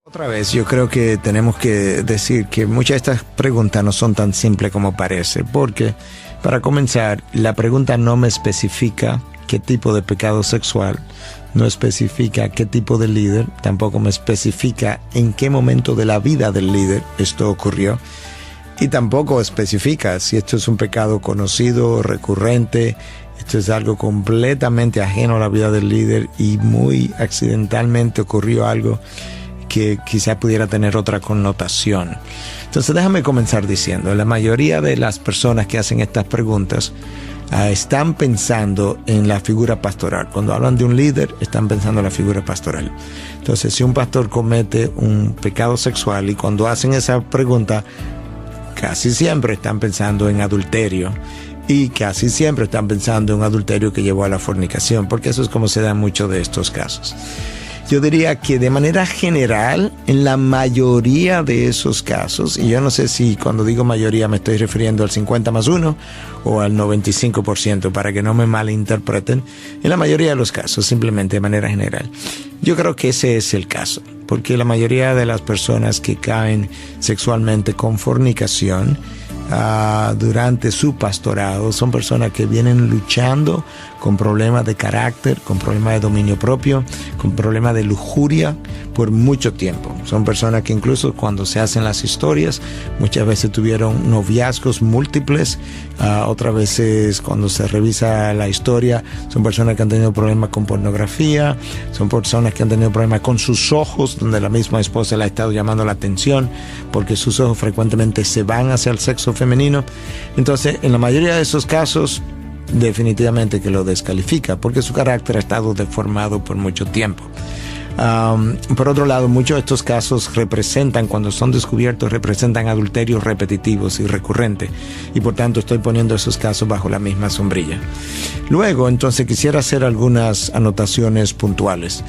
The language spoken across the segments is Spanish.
Otra vez, yo creo que tenemos que decir que muchas de estas preguntas no son tan simples como parece, porque, para comenzar, la pregunta no me especifica qué tipo de pecado sexual, no especifica qué tipo de líder, tampoco me especifica en qué momento de la vida del líder esto ocurrió, y tampoco especifica si esto es un pecado conocido, recurrente, esto es algo completamente ajeno a la vida del líder y muy accidentalmente ocurrió algo que quizá pudiera tener otra connotación. Entonces déjame comenzar diciendo, la mayoría de las personas que hacen estas preguntas están pensando en la figura pastoral. Cuando hablan de un líder, están pensando en la figura pastoral. Entonces, si un pastor comete un pecado sexual y cuando hacen esa pregunta, casi siempre están pensando en adulterio. Y casi siempre están pensando en un adulterio que llevó a la fornicación, porque eso es como se da en muchos de estos casos. Yo diría que de manera general, en la mayoría de esos casos, y yo no sé si cuando digo mayoría me estoy refiriendo al 50+1 o al 95%, para que no me malinterpreten, en la mayoría de los casos, simplemente de manera general. Yo creo que ese es el caso, porque la mayoría de las personas que caen sexualmente con fornicación durante su pastorado son personas que vienen luchando con problemas de carácter, con problemas de dominio propio, con problemas de lujuria por mucho tiempo. Son personas que incluso cuando se hacen las historias muchas veces tuvieron noviazgos múltiples, otras veces cuando se revisa la historia son personas que han tenido problemas con pornografía, son personas que han tenido problemas con sus ojos, donde la misma esposa le ha estado llamando la atención porque sus ojos frecuentemente se van hacia el sexo femenino. Entonces, en la mayoría de esos casos, definitivamente que lo descalifica, porque su carácter ha estado deformado por mucho tiempo. Por otro lado, muchos de estos casos representan, cuando son descubiertos, representan adulterios repetitivos y recurrentes, y por tanto estoy poniendo esos casos bajo la misma sombrilla. Luego, entonces, quisiera hacer algunas anotaciones puntuales.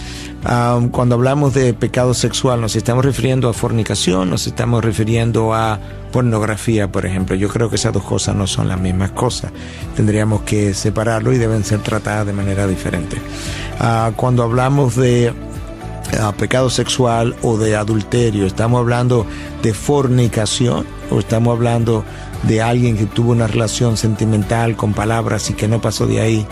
Cuando hablamos de pecado sexual, ¿nos estamos refiriendo a fornicación? ¿Nos estamos refiriendo a pornografía, por ejemplo? Yo creo que esas dos cosas no son las mismas cosas. Tendríamos que separarlo y deben ser tratadas de manera diferente. Cuando hablamos de pecado sexual o de adulterio, ¿estamos hablando de fornicación o estamos hablando de alguien que tuvo una relación sentimental con palabras y que no pasó de ahí?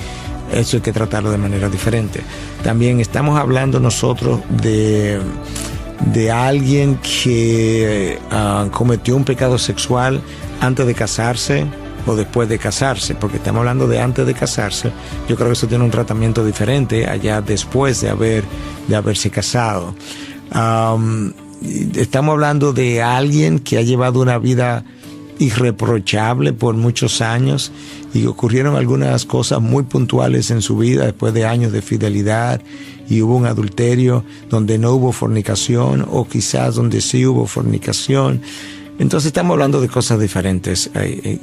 Eso hay que tratarlo de manera diferente. También estamos hablando nosotros de alguien que cometió un pecado sexual antes de casarse o después de casarse, porque estamos hablando de antes de casarse. Yo creo que eso tiene un tratamiento diferente allá después de haberse casado. Estamos hablando de alguien que ha llevado una vida irreprochable por muchos años y ocurrieron algunas cosas muy puntuales en su vida después de años de fidelidad y hubo un adulterio donde no hubo fornicación o quizás donde sí hubo fornicación. Entonces estamos hablando de cosas diferentes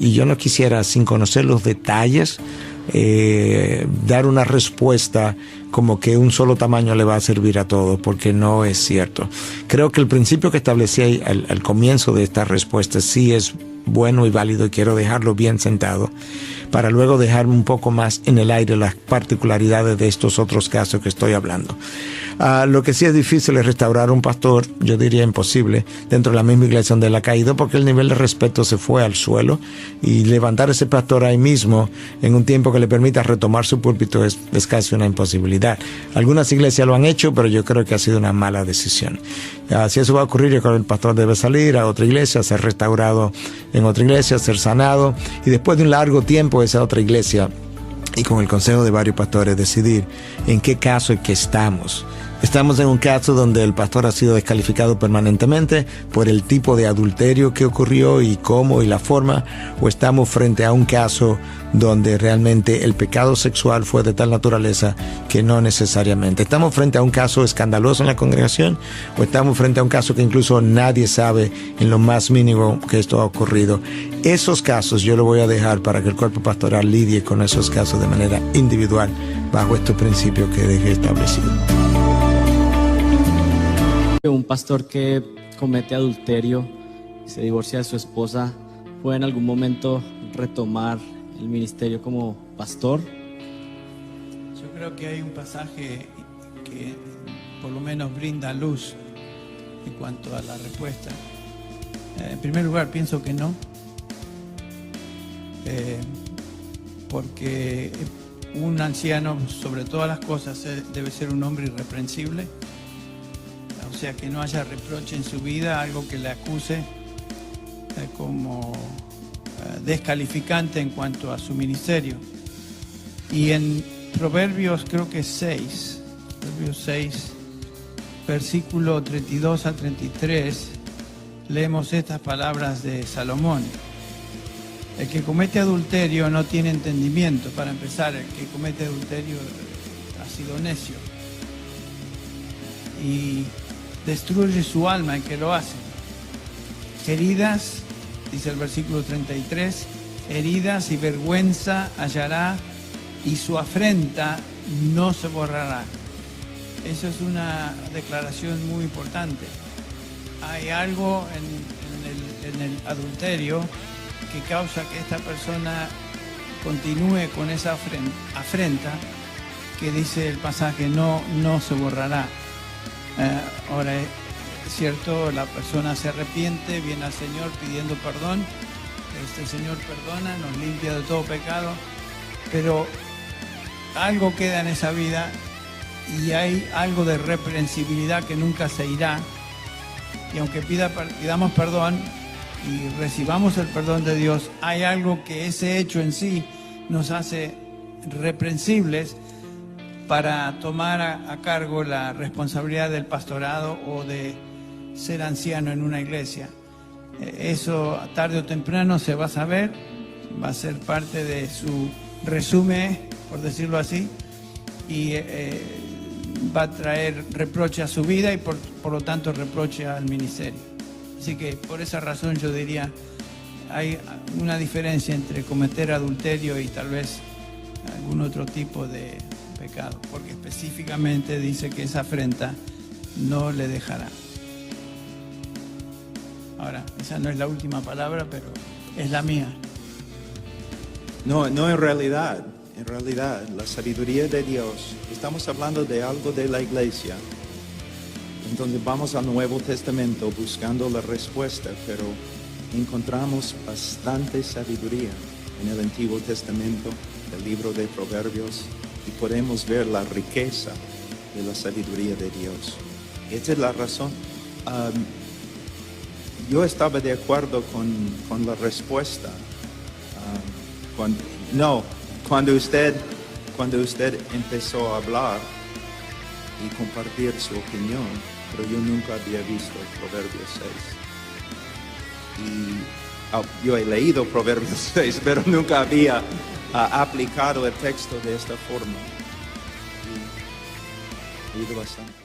y yo no quisiera, sin conocer los detalles, dar una respuesta como que un solo tamaño le va a servir a todos, porque no es cierto. Creo que el principio que establecí al comienzo de esta respuesta sí es bueno y válido y quiero dejarlo bien sentado para luego dejar un poco más en el aire las particularidades de estos otros casos que estoy hablando. Lo que sí es difícil es restaurar un pastor, yo diría imposible, dentro de la misma iglesia donde él ha caído, porque el nivel de respeto se fue al suelo y levantar ese pastor ahí mismo en un tiempo que le permita retomar su púlpito es casi una imposibilidad. Algunas iglesias lo han hecho, pero yo creo que ha sido una mala decisión. Si eso va a ocurrir, yo creo que el pastor debe salir a otra iglesia, ser restaurado en otra iglesia, ser sanado y después de un largo tiempo esa otra iglesia y con el consejo de varios pastores decidir en qué caso es que estamos. Estamos en un caso donde el pastor ha sido descalificado permanentemente por el tipo de adulterio que ocurrió y cómo y la forma, o estamos frente a un caso donde realmente el pecado sexual fue de tal naturaleza que no necesariamente. ¿Estamos frente a un caso escandaloso en la congregación o estamos frente a un caso que incluso nadie sabe en lo más mínimo que esto ha ocurrido? Esos casos yo lo voy a dejar para que el cuerpo pastoral lidie con esos casos de manera individual bajo estos principios que dejé establecidos. Un pastor que comete adulterio y se divorcia de su esposa, ¿puede en algún momento retomar el ministerio como pastor? Yo creo que hay un pasaje que por lo menos brinda luz en cuanto a la respuesta. En primer lugar, pienso que no, porque un anciano, sobre todas las cosas, debe ser un hombre irreprensible, o sea, que no haya reproche en su vida, algo que le acuse como descalificante en cuanto a su ministerio. Y en Proverbios, creo que 6, Proverbios 6, versículo 32 al 33, leemos estas palabras de Salomón. El que comete adulterio no tiene entendimiento. Para empezar, el que comete adulterio ha sido necio. Y destruye su alma el que lo hace. Heridas, dice el versículo 33, heridas y vergüenza hallará y su afrenta no se borrará. Eso es una declaración muy importante. Hay algo en el adulterio que causa que esta persona continúe con esa afrenta que dice el pasaje, no se borrará. Ahora, es cierto, la persona se arrepiente, viene al Señor pidiendo perdón, el Señor perdona, nos limpia de todo pecado, pero algo queda en esa vida y hay algo de reprensibilidad que nunca se irá, y aunque pidamos perdón y recibamos el perdón de Dios, hay algo que ese hecho en sí nos hace reprensibles para tomar a cargo la responsabilidad del pastorado o de ser anciano en una iglesia. Eso tarde o temprano se va a saber, va a ser parte de su resumen, por decirlo así, y va a traer reproche a su vida y por lo tanto reproche al ministerio. Así que por esa razón yo diría, hay una diferencia entre cometer adulterio y tal vez algún otro tipo de pecado, porque específicamente dice que esa afrenta no le dejará. Ahora, esa no es la última palabra, pero es la mía. No, en realidad, la sabiduría de Dios, estamos hablando de algo de la iglesia. Entonces vamos al Nuevo Testamento buscando la respuesta, pero encontramos bastante sabiduría en el Antiguo Testamento, el libro de Proverbios, y podemos ver la riqueza de la sabiduría de Dios. Esta es la razón. Yo estaba de acuerdo con la respuesta. Cuando usted empezó a hablar y compartir su opinión, pero yo nunca había visto Proverbios 6. Yo he leído Proverbios 6, pero nunca había aplicado el texto de esta forma. Y he ido bastante.